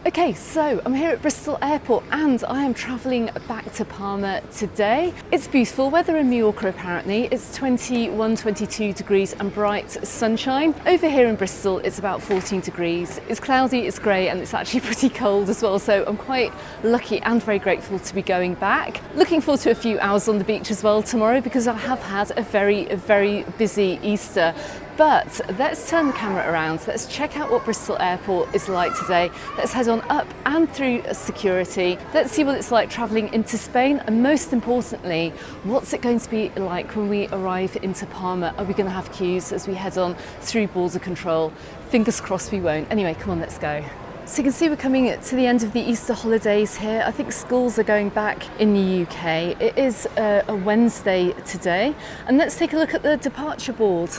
Okay, so I'm here at Bristol Airport and I am travelling back to Palma today. It's beautiful weather in Mallorca apparently. It's 21, 22 degrees and bright sunshine. Over here in Bristol it's about 14 degrees. It's cloudy, it's grey and it's actually pretty cold as well, so I'm quite lucky and very grateful to be going back. Looking forward to a few hours on the beach as well tomorrow because I have had a very busy Easter. But let's turn the camera around, let's check out what Bristol Airport is like today. Let's head on up and through security. Let's see what it's like travelling into Spain, and most importantly, what's it going to be like when we arrive into Palma? Are we going to have queues as we head on through border control? Fingers crossed we won't. Anyway, come on, let's go. So you can see we're coming to the end of the Easter holidays here. I think schools are going back in the UK. It is a Wednesday today, and let's take a look at the departure board.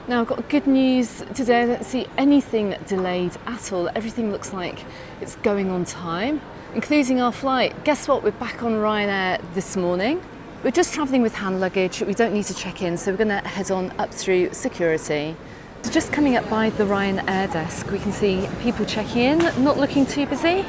Now I've got good news today, I don't see anything delayed at all. Everything looks like it's going on time, including our flight. Guess what, we're back on Ryanair this morning. We're just travelling with hand luggage, we don't need to check in, so we're going to head on up through security. So just coming up by the Ryanair desk, we can see people checking in, not looking too busy.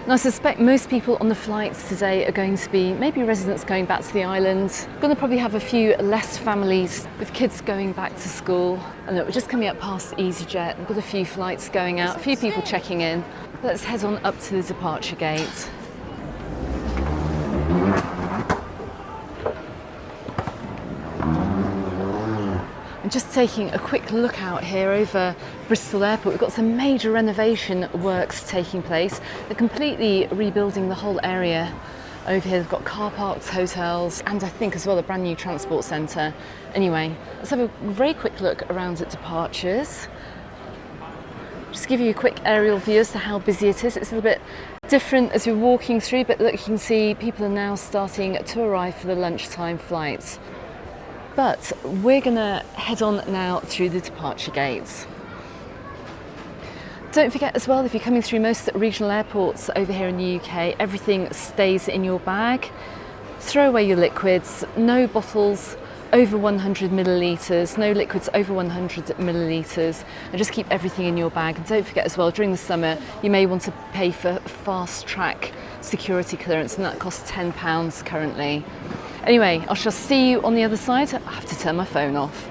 And I suspect most people on the flights today are going to be maybe residents going back to the island. Going to probably have a few less families with kids going back to school. And look, we're just coming up past EasyJet. We've got a few flights going out, a few people checking in. Let's head on up to the departure gate. And just taking a quick look out here over Bristol Airport, we've got some major renovation works taking place. They're completely rebuilding the whole area over here. They've got car parks, hotels, and I think as well a brand new transport centre. Anyway, let's have a very quick look around at departures. Just give you a quick aerial view as to how busy it is. It's a little bit different as we're walking through, but look, you can see people are now starting to arrive for the lunchtime flights. But we're going to head on now through the departure gates. Don't forget as well, if you're coming through most regional airports over here in the UK, everything stays in your bag. Throw away your liquids, no bottles over 100 millilitres, no liquids over 100 millilitres, and just keep everything in your bag. And don't forget as well, during the summer, you may want to pay for fast track security clearance, and that costs £10 currently. Anyway, I shall see you on the other side. I have to turn my phone off.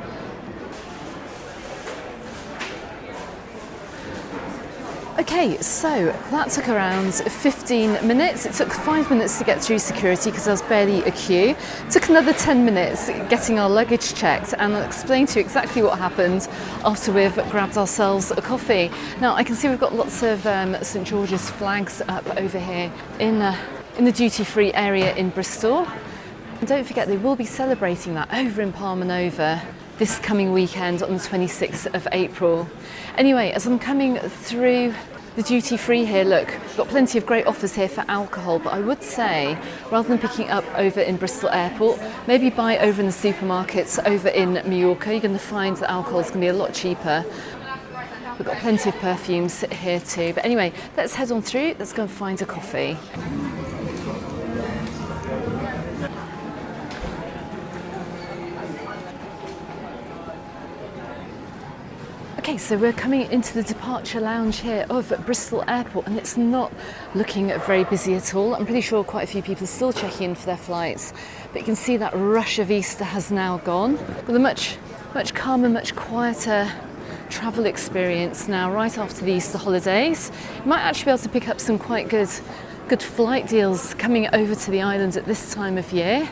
Okay, so that took around 15 minutes. It took 5 minutes to get through security because there was barely a queue. It took another 10 minutes getting our luggage checked, and I'll explain to you exactly what happened after we've grabbed ourselves a coffee. Now, I can see we've got lots of St George's flags up over here in the duty-free area in Bristol. And don't forget, they will be celebrating that over in Palma Nova this coming weekend on the 26th of April. Anyway, as I'm coming through the duty free here, look, we've got plenty of great offers here for alcohol, but I would say, rather than picking up over in Bristol Airport, maybe buy over in the supermarkets over in Mallorca. You're going to find that alcohol is going to be a lot cheaper. We've got plenty of perfumes here too. But anyway, let's head on through, let's go and find a coffee. Okay, so we're coming into the departure lounge here of Bristol Airport, and it's not looking very busy at all. I'm pretty sure quite a few people are still checking in for their flights, but you can see that rush of Easter has now gone. With a much calmer, much quieter travel experience now right after the Easter holidays. You might actually be able to pick up some quite good flight deals coming over to the island at this time of year.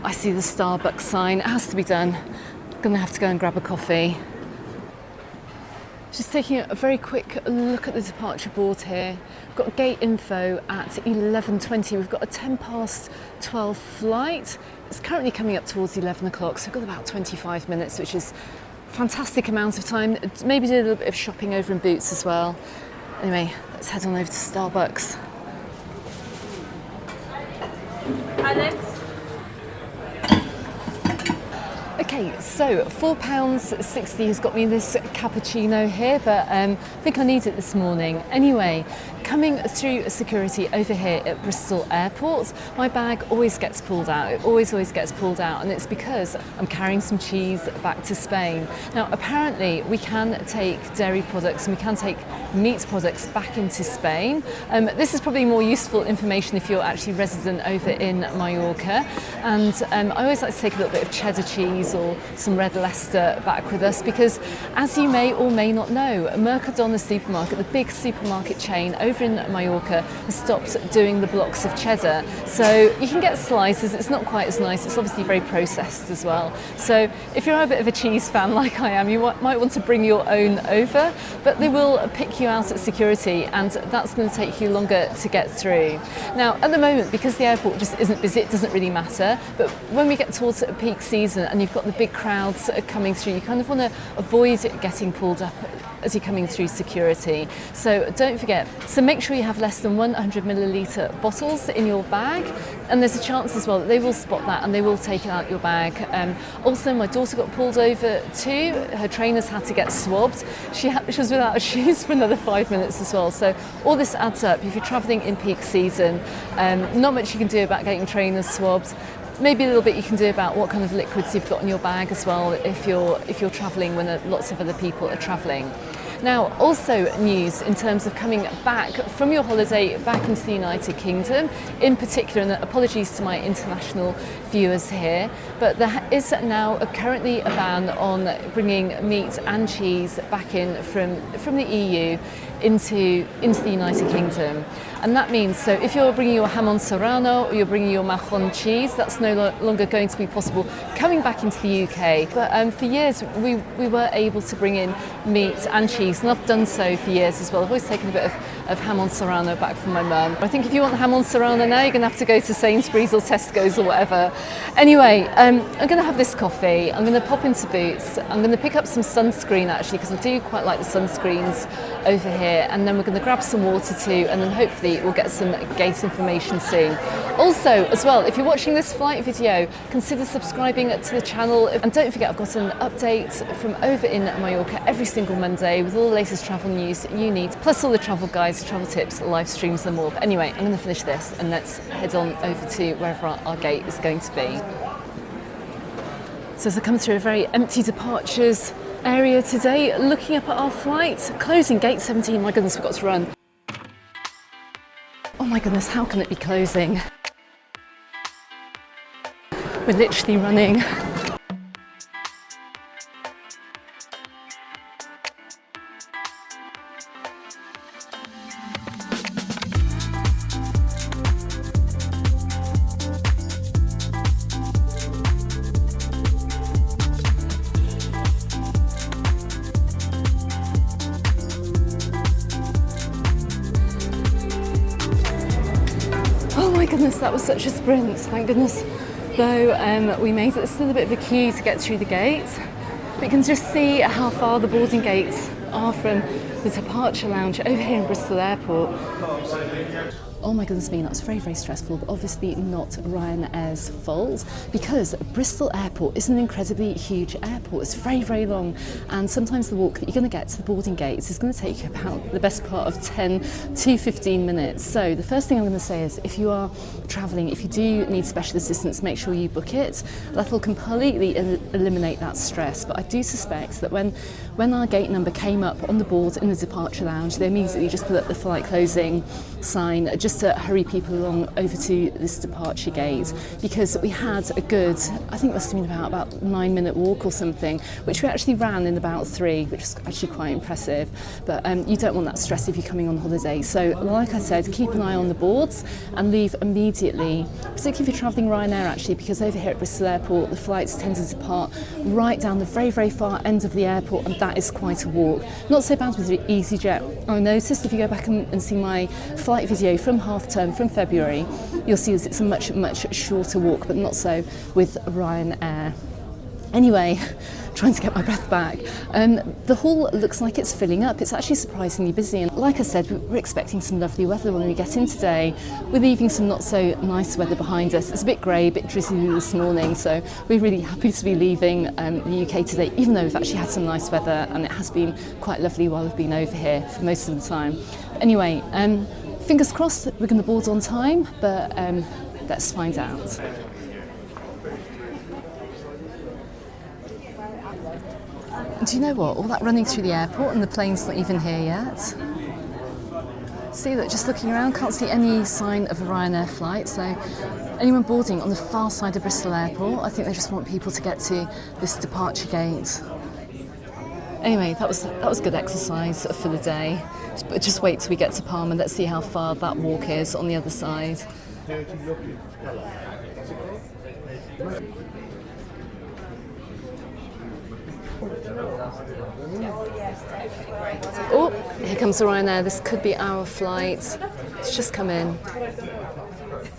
I see the Starbucks sign, it has to be done. I'm gonna have to go and grab a coffee. Just taking a very quick look at the departure board here. We've got gate info at 11:20. We've got a 12:10 flight. It's currently coming up towards 11 o'clock, so we've got about 25 minutes, which is a fantastic amount of time. Maybe do a little bit of shopping over in Boots as well. Anyway, let's head on over to Starbucks. Alex? Okay, so £4.60 has got me this cappuccino here, but I think I need it this morning. Anyway, coming through security over here at Bristol Airport, my bag always gets pulled out. It always gets pulled out, and it's because I'm carrying some cheese back to Spain. Now, apparently we can take dairy products and we can take meat products back into Spain. This is probably more useful information if you're actually resident over in Mallorca. And I always like to take a little bit of cheddar cheese or some red Leicester back with us because, as you may or may not know, Mercadona supermarket, the big supermarket chain over in Mallorca, has stopped doing the blocks of cheddar. So you can get slices, it's not quite as nice, it's obviously very processed as well. So if you're a bit of a cheese fan like I am, you might want to bring your own over, but they will pick you out at security and that's going to take you longer to get through. Now, at the moment, because the airport just isn't busy, it doesn't really matter, but when we get towards peak season and you've got the big crowds coming through, you kind of want to avoid getting pulled up as you're coming through security. So don't forget, so make sure you have less than 100 millilitre bottles in your bag, and there's a chance as well that they will spot that and they will take it out your bag. Also, my daughter got pulled over too. Her trainers had to get swabbed. She was without her shoes for another 5 minutes as well. So all this adds up. If you're travelling in peak season, not much you can do about getting trainers swabbed. Maybe a little bit you can do about what kind of liquids you've got in your bag as well if you're travelling when lots of other people are travelling. Now, also news in terms of coming back from your holiday back into the United Kingdom, in particular, and apologies to my international viewers here, but there is now currently a ban on bringing meat and cheese back in from the EU into the United Kingdom. And that means, so if you're bringing your jamon serrano or you're bringing your mahon cheese, that's no longer going to be possible coming back into the UK. But for years, we were able to bring in meat and cheese, and I've done so for years as well. I've always taken a bit of jamon serrano back from my mum. I think if you want jamon serrano now, you're going to have to go to Sainsbury's or Tesco's or whatever. Anyway, I'm going to have this coffee, I'm going to pop into Boots, I'm going to pick up some sunscreen actually, because I do quite like the sunscreens over here, and then we're going to grab some water too, and then hopefully we'll get some gate information soon. Also, as well, if you're watching this flight video, consider subscribing to the channel, and don't forget I've got an update from over in Mallorca every single Monday with all the latest travel news you need, plus all the travel guides, travel tips, live streams and more. But anyway, I'm going to finish this and let's head on over to wherever our gate is going to be. So as I come through a very empty departures area today, looking up at our flight, closing gate 17, my goodness, we've got to run. Oh my goodness, how can it be closing? We're literally running. Oh my goodness, that was such a sprint, thank goodness. Though we made it, it's still a bit of a queue to get through the gate. But you can just see how far the boarding gates are from the departure lounge over here in Bristol Airport. Oh my goodness me, that's very, very stressful, but obviously not Ryanair's fault, because Bristol Airport is an incredibly huge airport. It's very, very long, and sometimes the walk that you're going to get to the boarding gates is going to take you about the best part of 10 to 15 minutes. So the first thing I'm going to say is, if you are travelling, if you do need special assistance, make sure you book it. That will completely eliminate that stress. But I do suspect that when our gate number came up on the board in the departure lounge, they immediately just put up the flight closing sign just to hurry people along over to this departure gate, because we had a good, I think it must have been about 9-minute walk or something, which we actually ran in about 3, which is actually quite impressive. But you don't want that stress if you're coming on holiday. So like I said, keep an eye on the boards and leave immediately, particularly if you're travelling Ryanair actually, because over here at Bristol Airport the flights tend to depart right down the very, very far end of the airport, and that is quite a walk. Not so bad with EasyJet. I noticed if you go back and see my flight video from half term from February, you'll see that it's a much, much shorter walk, but not so with Ryanair. Anyway, trying to get my breath back. The hall looks like it's filling up. It's actually surprisingly busy, and like I said, we're expecting some lovely weather when we get in today. We're leaving some not so nice weather behind us. It's a bit grey, a bit drizzly this morning, so we're really happy to be leaving the UK today, even though we've actually had some nice weather and it has been quite lovely while we've been over here for most of the time. But anyway, fingers crossed that we're going to board on time, but let's find out. Do you know what? All that running through the airport and the plane's not even here yet. See, look, just looking around, can't see any sign of a Ryanair flight. So anyone boarding on the far side of Bristol Airport, I think they just want people to get to this departure gate. Anyway, that was good exercise for the day. But just wait till we get to Palma. Let's see how far that walk is on the other side. Oh, here comes the Ryanair. This could be our flight. It's just come in.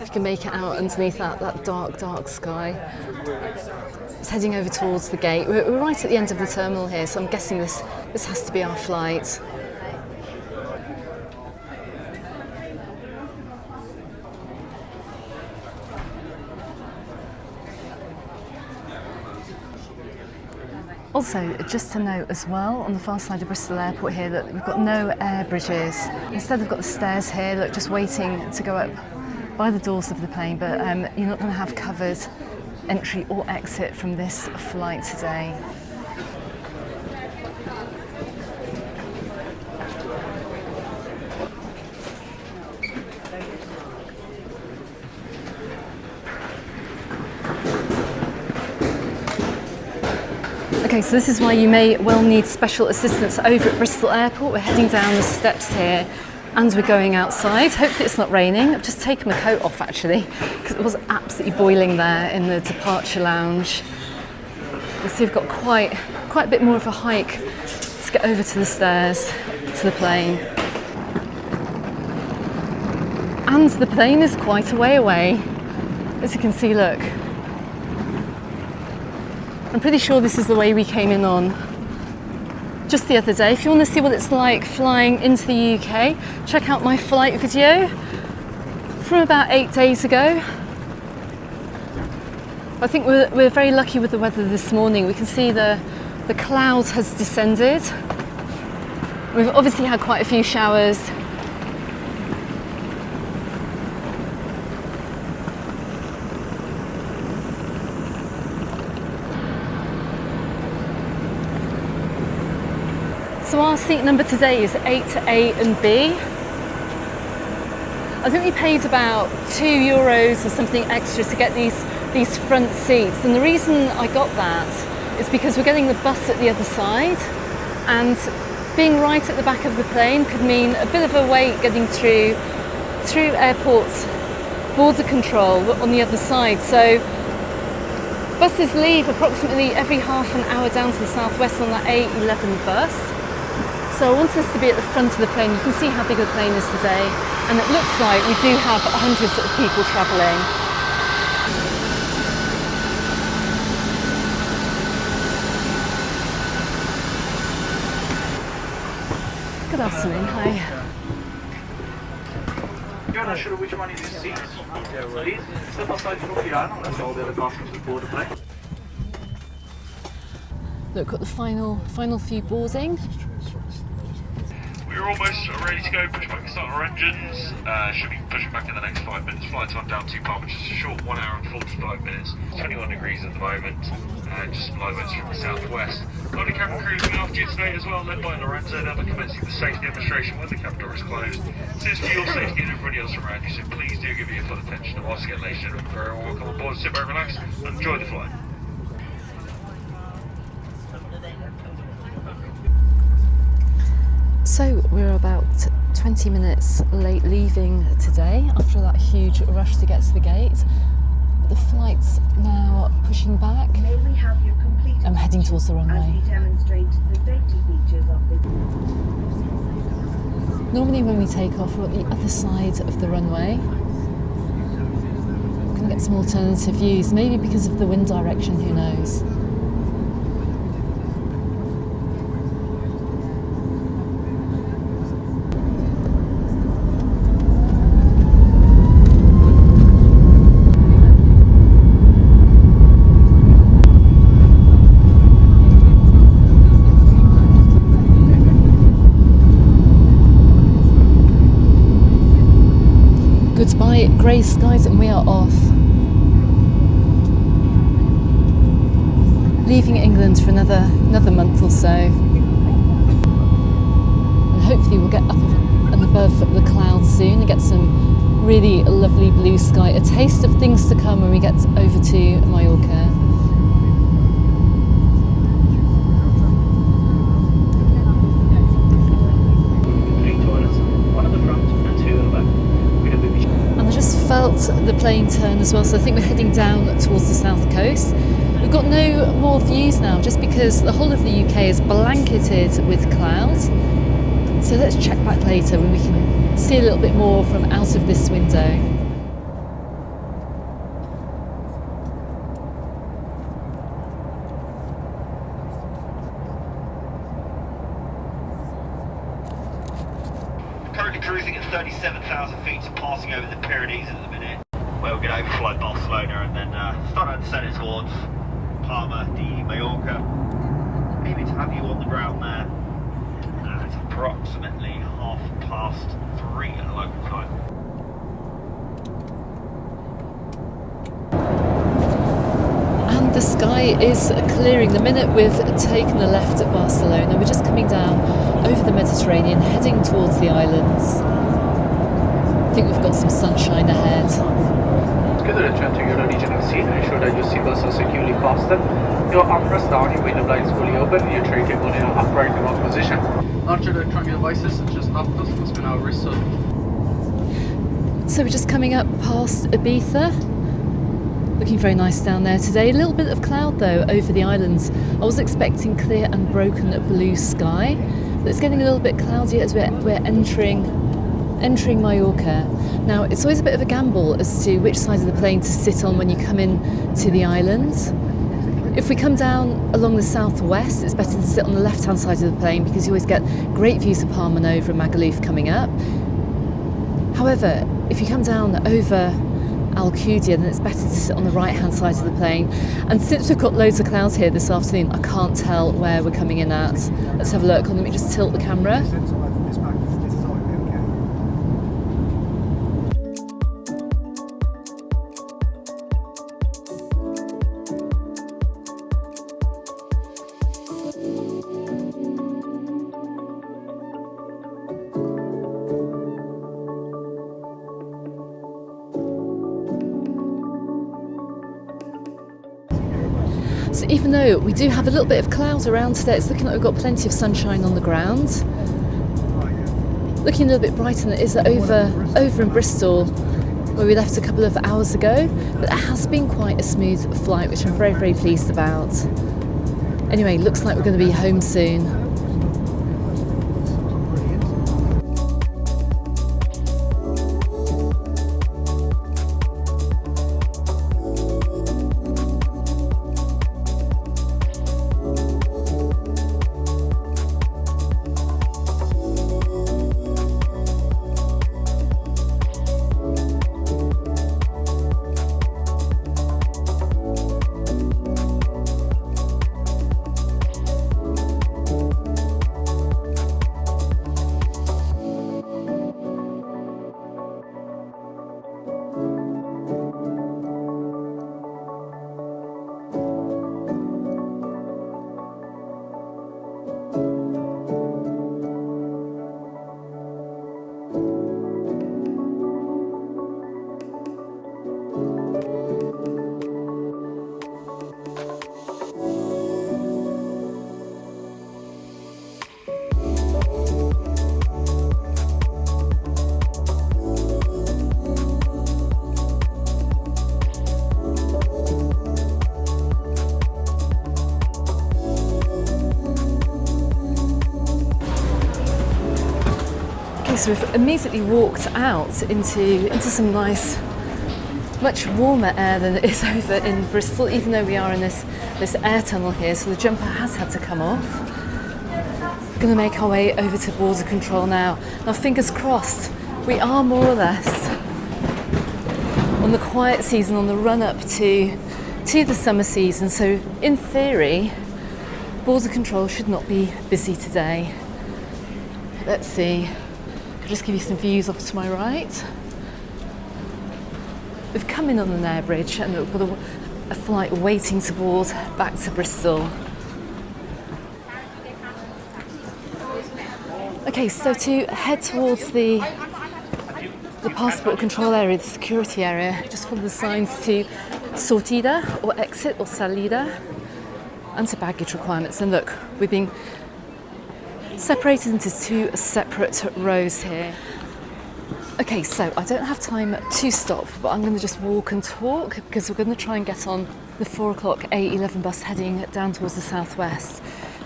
If you can make it out underneath that dark sky. It's heading over towards the gate. We're right at the end of the terminal here, so I'm guessing this has to be our flight. Also, just to note as well, on the far side of Bristol Airport here, that we've got no air bridges. Instead, we've got the stairs here, look, just waiting to go up by the doors of the plane, but you're not going to have covered entry or exit from this flight today. Okay, so this is why you may well need special assistance over at Bristol Airport. We're heading down the steps here and we're going outside. Hopefully it's not raining. I've just taken my coat off actually because it was absolutely boiling there in the departure lounge. You see we've got quite a bit more of a hike to get over to the stairs to the plane. And the plane is quite a way away. As you can see, look. I'm pretty sure this is the way we came in on just the other day. If you want to see what it's like flying into the UK, check out my flight video from about 8 days ago. I think we're very lucky with the weather this morning. We can see the cloud has descended. We've obviously had quite a few showers. So our seat number today is 8A and B. I think we paid about €2 or something extra to get these front seats. And the reason I got that is because we're getting the bus at the other side, and being right at the back of the plane could mean a bit of a wait getting through airport border control on the other side. So buses leave approximately every half an hour down to the southwest on that A11 bus. So I want us to be at the front of the plane. You can see how big the plane is today, and it looks like we do have hundreds of people travelling. Good afternoon, hi. You're not sure which one is this seat? Please step aside from the aisle and let's all the other passengers board the plane. Look, got the final few boarding. We're almost ready to go. Push back and start our engines. Should be pushing back in the next 5 minutes. Flight time down to Palma, which is a short 1 hour and 45 minutes. 21 degrees at the moment, just blow winds from the southwest. Lovely cabin crew looking after you today as well, led by Lorenzo. They'll be commencing the safety demonstration when the cabin door is closed. This is for your safety and everybody else around you, so please do give me your full attention. And once again, ladies and gentlemen, very welcome on board. Sit back, relax, and enjoy the flight. So we're about 20 minutes late leaving today after that huge rush to get to the gate. The flight's now pushing back. I'm heading towards the runway. Normally when we take off, we're at the other side of the runway. We're going to get some alternative views, maybe because of the wind direction, who knows. followed by grey skies, and we are off. Leaving England for another month or so. And hopefully we'll get up and above the clouds soon and get some really lovely blue sky. A taste of things to come when we get over to Mallorca. Felt the plane turn as well, so I think we're heading down towards the south coast. We've got no more views now just because the whole of the UK is blanketed with clouds, so let's check back later when we can see a little bit more from out of this window. Currently cruising at 37,000 feet, so passing over the Pyrenees at the minute. Where we're going to overfly Barcelona and then start our descent towards Palma de Mallorca. Aiming to have you on the ground there. It's approximately 3:30 at the local time. And the sky is clearing the minute we've taken the left at Barcelona. We're just coming down over the Mediterranean, heading towards the islands. I think we've got some sunshine ahead. Schedule return to your original seat and ensure that your seatbelts are securely fastened. Your armrests down, your window blinds fully open, your tray table in an upright remote position. Larger electronic devices such as laptops must be now wristed. So we're just coming up past Ibiza. Looking very nice down there today. A little bit of cloud though over the islands. I was expecting clear and broken blue sky, but it's getting a little bit cloudy as we're entering Mallorca. Now it's always a bit of a gamble as to which side of the plane to sit on when you come in to the islands. If we come down along the southwest, it's better to sit on the left-hand side of the plane because you always get great views of Palma Nova and Magaluf coming up. However, if you come down over Alcudia, then it's better to sit on the right-hand side of the plane. And since we've got loads of clouds here this afternoon, I can't tell where we're coming in at. Let's have a look. Let me just tilt the camera. So even though we do have a little bit of clouds around today, it's looking like we've got plenty of sunshine on the ground. Looking a little bit brighter than it is over in Bristol, where we left a couple of hours ago. But it has been quite a smooth flight, which I'm very, very pleased about. Anyway, looks like we're going to be home soon. So we've immediately walked out into some nice, much warmer air than it is over in Bristol, even though we are in this air tunnel here, so the jumper has had to come off. We're going to make our way over to border control now. Now fingers crossed, we are more or less on the quiet season, on the run up to the summer season, so in theory, border control should not be busy today. Let's see. I'll just give you some views off to my right. We've come in on an air bridge and we've got a flight waiting to board back to Bristol. Okay, so to head towards the passport control area, the security area, just follow the signs to sortida or exit or salida, and to baggage requirements. And look, we've been separated into two separate rows here. Okay, so I don't have time to stop, but I'm going to just walk and talk because we're going to try and get on the 4 o'clock A11 bus heading down towards the southwest.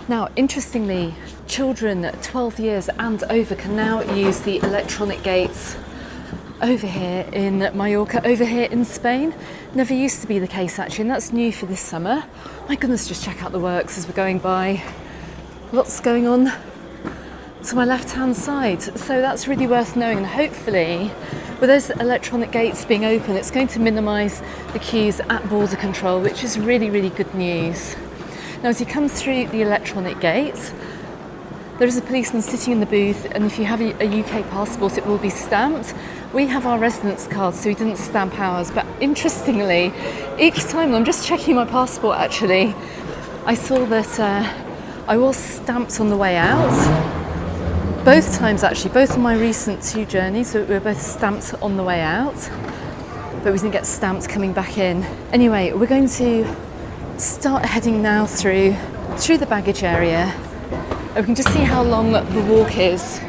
Now, interestingly, children 12 years and over can now use the electronic gates over here in Mallorca, over here in Spain. Never used to be the case actually, and that's new for this summer. My goodness, just check out the works as we're going by. Lots going on to my left-hand side, so that's really worth knowing, and hopefully with those electronic gates being open, it's going to minimise the queues at border control, which is really, really good news. Now, as you come through the electronic gates, there is a policeman sitting in the booth, and if you have a UK passport, it will be stamped. We have our residence card, so we didn't stamp ours, but interestingly, each time, I'm just checking my passport actually, I saw that I was stamped on the way out. Both times actually, both of my recent 2 journeys, so we were both stamped on the way out, but we didn't get stamped coming back in. Anyway, we're going to start heading now through the baggage area. And we can just see how long the walk is.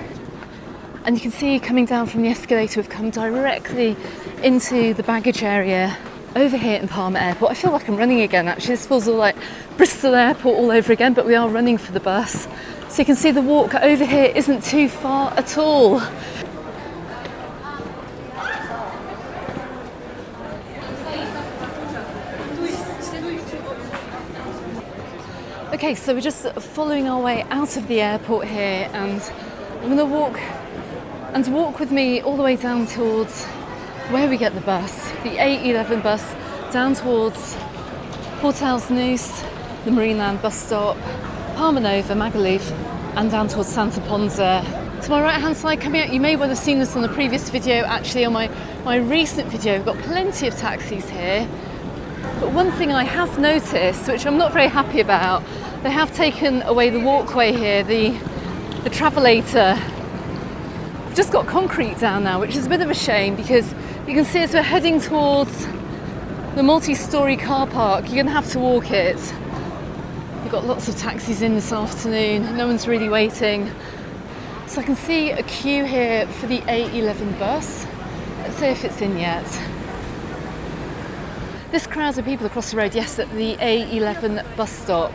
And you can see coming down from the escalator, we've come directly into the baggage area over here in Palma Airport. I feel like I'm running again actually. This feels all like Bristol Airport all over again, but we are running for the bus. So you can see the walk over here isn't too far at all. Okay, so we're just following our way out of the airport here, and I'm going to walk with me all the way down towards where we get the bus, the A11 bus, down towards Portals Neus, the Marineland bus stop, Palma Nova, Magaluf, and down towards Santa Ponza. To my right hand side coming out, you may well have seen this on the previous video, actually on my recent video, we've got plenty of taxis here. But one thing I have noticed, which I'm not very happy about, they have taken away the walkway here, the travelator. We've just got concrete down now, which is a bit of a shame because you can see as we're heading towards the multi-storey car park, you're going to have to walk it. We've got lots of taxis in this afternoon, no one's really waiting. So I can see a queue here for the A11 bus. Let's see if it's in yet. This crowd of people across the road, yes, at the A11 bus stop.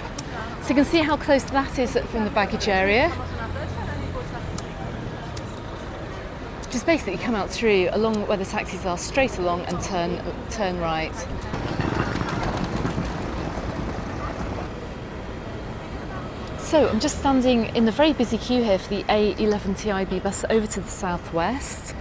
So you can see how close that is from the baggage area. Just basically come out through along where the taxis are, straight along and turn right. So I'm just standing in the very busy queue here for the A11 TIB bus over to the southwest.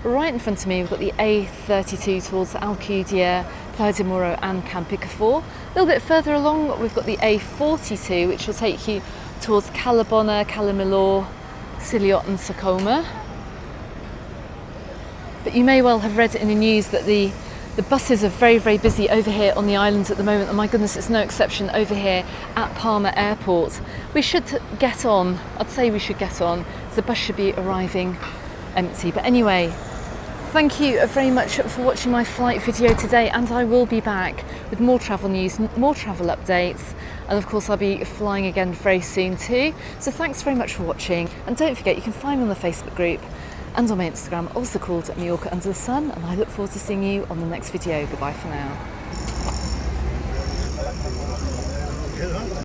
Right in front of me we've got the A32 towards Alcudia, Palma de Mallorca and Camp Picafor. A little bit further along we've got the A42 which will take you towards Calabona, Calamilor, Siliot and Sacoma. But you may well have read in the news that the buses are very, very busy over here on the island at the moment, and my goodness, it's no exception over here at Palma Airport. We should get on, I'd say we should get on, as the bus should be arriving empty. But anyway, thank you very much for watching my flight video today, and I will be back with more travel news, more travel updates, and of course I'll be flying again very soon too. So thanks very much for watching, and don't forget you can find me on the Facebook group and on my Instagram, also called Mallorca Under the Sun, and I look forward to seeing you on the next video. Goodbye for now.